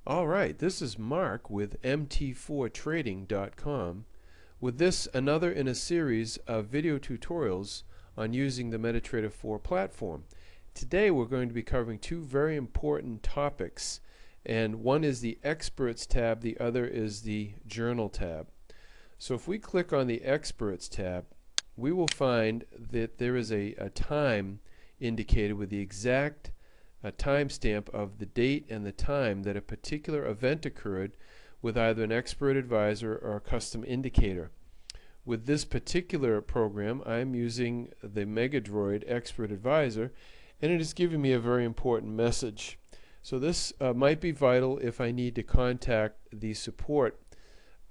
All right, this is Mark with MT4trading.com. With this, another in a series of video tutorials on using the MetaTrader 4 platform. Today we're going to be covering two very important topics, and one is the Experts tab, the other is the Journal tab. So if we click on the Experts tab, we will find that there is a time indicated with the exact timestamp of the date and the time that a particular event occurred with either an expert advisor or a custom indicator. With this particular program, I'm using the MetaTrader Expert Advisor, and it is giving me a very important message. So this might be vital if I need to contact the support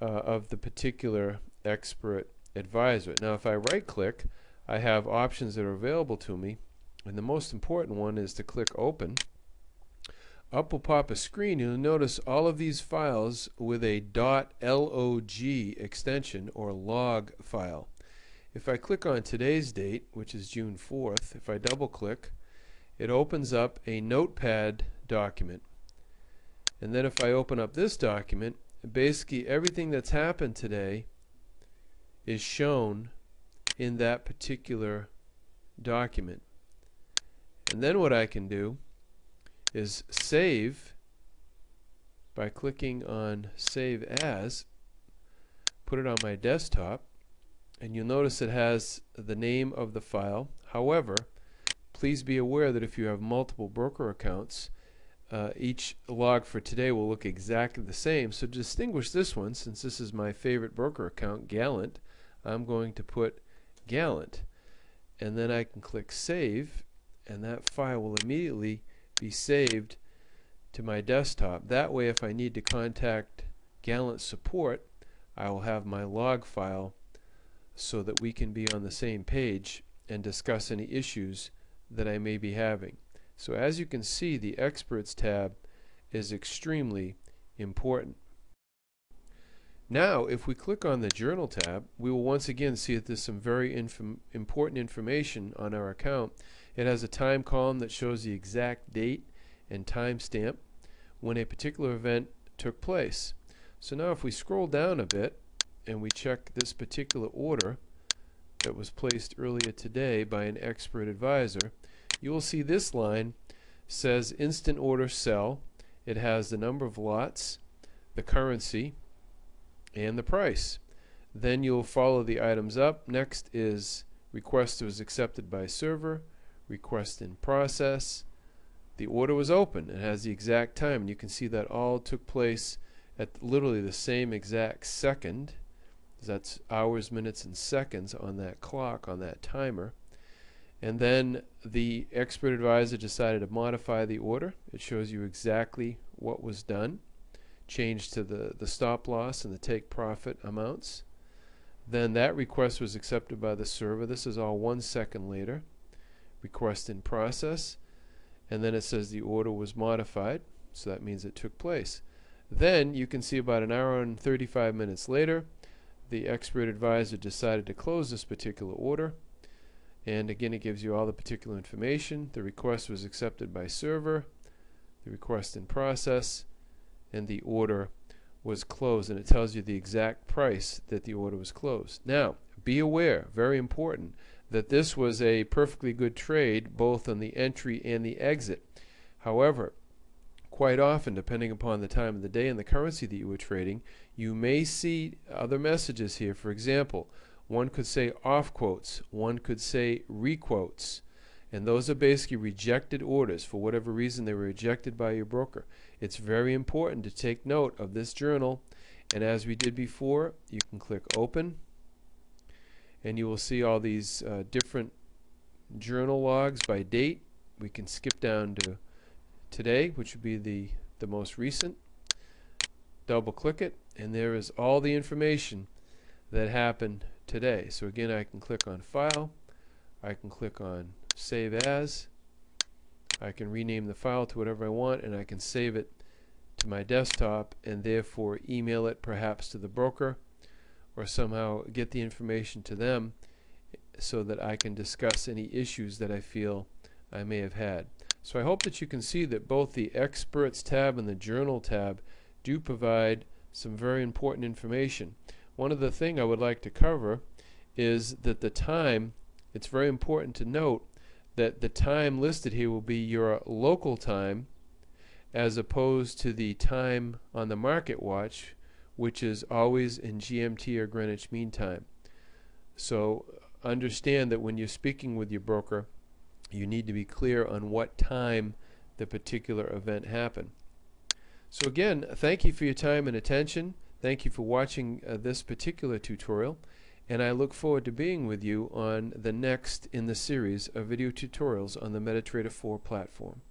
of the particular expert advisor. Now if I right click, I have options that are available to me, and the most important one is to click open. Up will pop a screen. You'll notice all of these files with a .log extension or log file. If I click on today's date, which is June 4th, if I double click, it opens up a notepad document. And then if I open up this document, basically everything that's happened today is shown in that particular document. And then what I can do is save by clicking on Save As, put it on my desktop, and you'll notice it has the name of the file. However, please be aware that if you have multiple broker accounts, each log for today will look exactly the same. So to distinguish this one, since this is my favorite broker account, Gallant, I'm going to put Gallant, and then I can click Save, and that file will immediately be saved to my desktop. That way, if I need to contact Gallant support, I will have my log file so that we can be on the same page and discuss any issues that I may be having. So as you can see, the Experts tab is extremely important. Now if we click on the Journal tab, we will once again see that there's some very important information on our account. It has a time column that shows the exact date and time stamp when a particular event took place. So now if we scroll down a bit and we check this particular order that was placed earlier today by an expert advisor, you will see this line says instant order sell. It has the number of lots, the currency, and the price. Then you'll follow the items up. Next is request was accepted by server, request in process, the order was open. It has the exact time, and you can see that all took place at literally the same exact second. That's hours, minutes, and seconds on that clock, on that timer. And then the expert advisor decided to modify the order. It shows you exactly what was done. Changed to the stop loss and the take profit amounts. Then that request was accepted by the server. This is all 1 second later. Request in process. And then it says the order was modified, so that means it took place. Then you can see about an hour and 35 minutes later, the expert advisor decided to close this particular order. And again, it gives you all the particular information. The request was accepted by server, the request in process, and the order was closed, and it tells you the exact price that the order was closed. Now, be aware, very important, that this was a perfectly good trade both on the entry and the exit. However, quite often, depending upon the time of the day and the currency that you were trading, you may see other messages here. For example, one could say off quotes, one could say requotes, and those are basically rejected orders. For whatever reason, they were rejected by your broker. It's very important to take note of this journal, and as we did before, you can click open, and you will see all these different journal logs by date. We can skip down to today, which would be the most recent. Double click it, and there is all the information that happened today. So again, I can click on File, I can click on Save As, I can rename the file to whatever I want, and I can save it to my desktop and therefore email it perhaps to the broker or somehow get the information to them so that I can discuss any issues that I feel I may have had. So I hope that you can see that both the Experts tab and the Journal tab do provide some very important information. One of the things I would like to cover is that the time, it's very important to note that the time listed here will be your local time as opposed to the time on the market watch, which is always in GMT or Greenwich Mean Time. So understand that when you're speaking with your broker, you need to be clear on what time the particular event happened. So again, thank you for your time and attention. Thank you for watching this particular tutorial, and I look forward to being with you on the next in the series of video tutorials on the MetaTrader 4 platform.